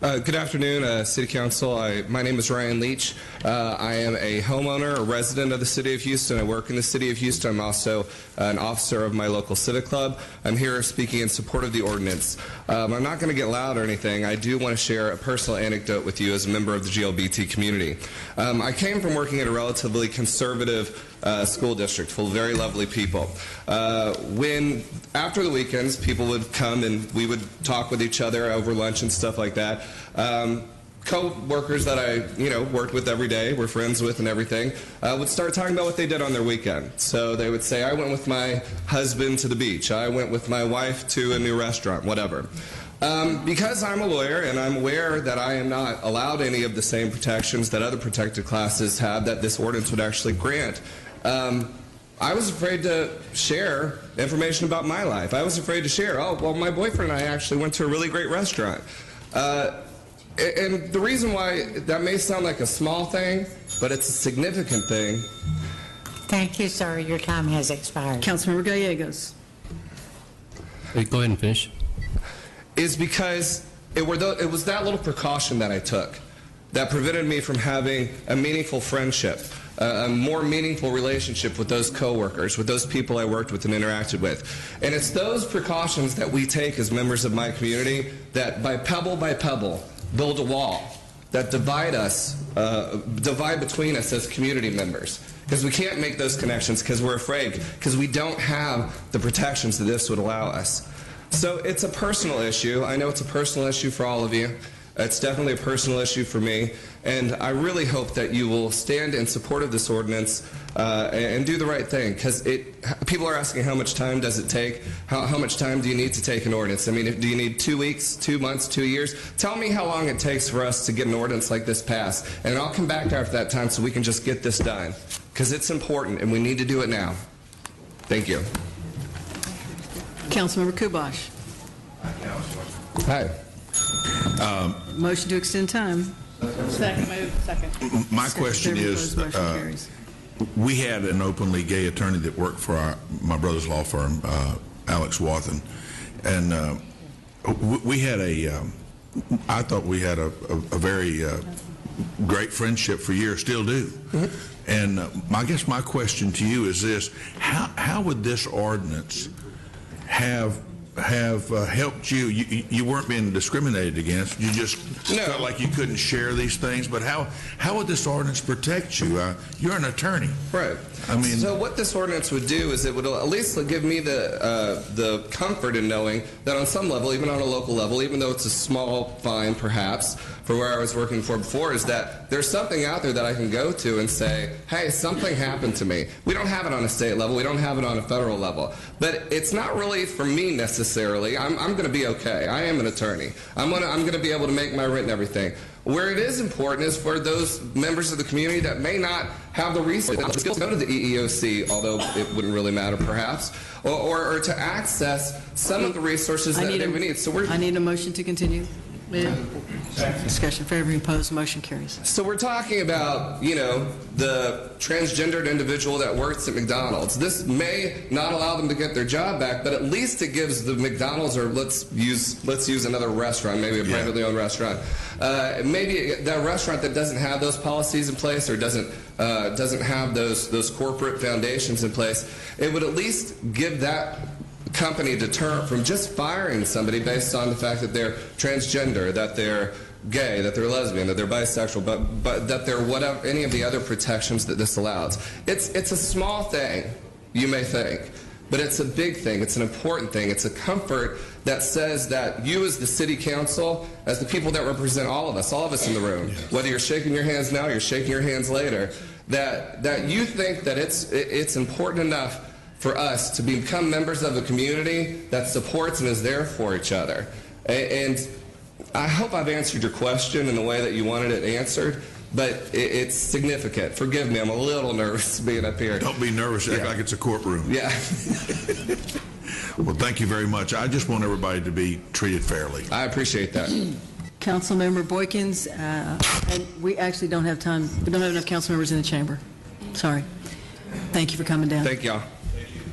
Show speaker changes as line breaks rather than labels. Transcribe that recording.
Good afternoon, City Council. My name is Ryan Leach. I am a homeowner, a resident of the City of Houston. I work in the City of Houston. I'm also an officer of my local civic club. I'm here speaking in support of the ordinance. I'm not going to get loud or anything. I do want to share a personal anecdote with you as a member of the GLBT community. I came from working at a relatively conservative school district full of very lovely people. When after the weekends, people would come and we would talk with each other over lunch and stuff like that. Co-workers that I worked with every day, were friends with and everything, would start talking about what they did on their weekend. So they would say, I went with my husband to the beach, I went with my wife to a new restaurant, whatever. Because I'm a lawyer and I'm aware that I am not allowed any of the same protections that other protected classes have that this ordinance would actually grant, I was afraid to share information about my life. I was afraid to share, oh, well, my boyfriend and I actually went to a really great restaurant. And the reason why that may sound like a small thing, but it's a significant thing.
Thank you, sir. Your time has expired.
Councilmember Gallegos.
Hey, go ahead and finish.
Is because it was that little precaution that I took that prevented me from having a meaningful friendship, a more meaningful relationship with those coworkers, with those people I worked with and interacted with. And it's those precautions that we take as members of my community that by pebble build a wall that divide between us as community members. Because we can't make those connections because we're afraid, because we don't have the protections that this would allow us. So it's a personal issue. I know it's a personal issue for all of you. It's definitely a personal issue for me, and I really hope that you will stand in support of this ordinance and do the right thing, because people are asking how much time does it take, how much time do you need to take an ordinance? I mean, do you need 2 weeks, 2 months, 2 years? Tell me how long it takes for us to get an ordinance like this passed, and I'll come back after that time so we can just get this done, because it's important and we need to do it now. Thank you.
Councilmember Kubash.
Hi.
Motion to extend time.
Second.
My question is, we had an openly gay attorney that worked for my brother's law firm, Alex Wathen, and we had I thought we had a very great friendship for years, still do. Mm-hmm. And I guess my question to you is this: how would this ordinance have helped you? You weren't being discriminated against. You just felt like you couldn't share these things. But how would this ordinance protect you? You're an attorney,
right? I mean, so what this ordinance would do is it would at least give me the comfort in knowing that on some level, even on a local level, even though it's a small fine perhaps for where I was working for before, is that there's something out there that I can go to and say, hey, something happened to me. We don't have it on a state level. We don't have it on a federal level. But it's not really for me necessarily. I'm going to be okay. I am an attorney. I'm going to be able to make my rent and everything. Where it is important is for those members of the community that may not have the resources to go to the EEOC, although it wouldn't really matter perhaps, or to access some of the resources that they would need. So I
need a motion to continue. Discussion favoring opposed, motion carries.
So we're talking about, the transgendered individual that works at McDonald's. This may not allow them to get their job back, but at least it gives the McDonald's, or let's use another restaurant, maybe a privately owned restaurant. Maybe that restaurant that doesn't have those policies in place or doesn't have those corporate foundations in place, it would at least give that company deterrent from just firing somebody based on the fact that they're transgender, that they're gay, that they're lesbian, that they're bisexual, but that they're whatever, any of the other protections that this allows. It's a small thing, you may think, but it's a big thing. It's an important thing. It's a comfort that says that you as the city council, as the people that represent all of us in the room, whether you're shaking your hands now or you're shaking your hands later, that you think that it's important enough for us to become members of a community that supports and is there for each other. And I hope I've answered your question in the way that you wanted it answered, but it's significant. Forgive me, I'm a little nervous being up here.
Don't be nervous, act like it's a courtroom.
Yeah.
Well, thank you very much. I just want everybody to be treated fairly.
I appreciate that.
Councilmember Boykins, and we actually don't have time. We don't have enough council members in the chamber. Sorry. Thank you for coming down.
Thank y'all.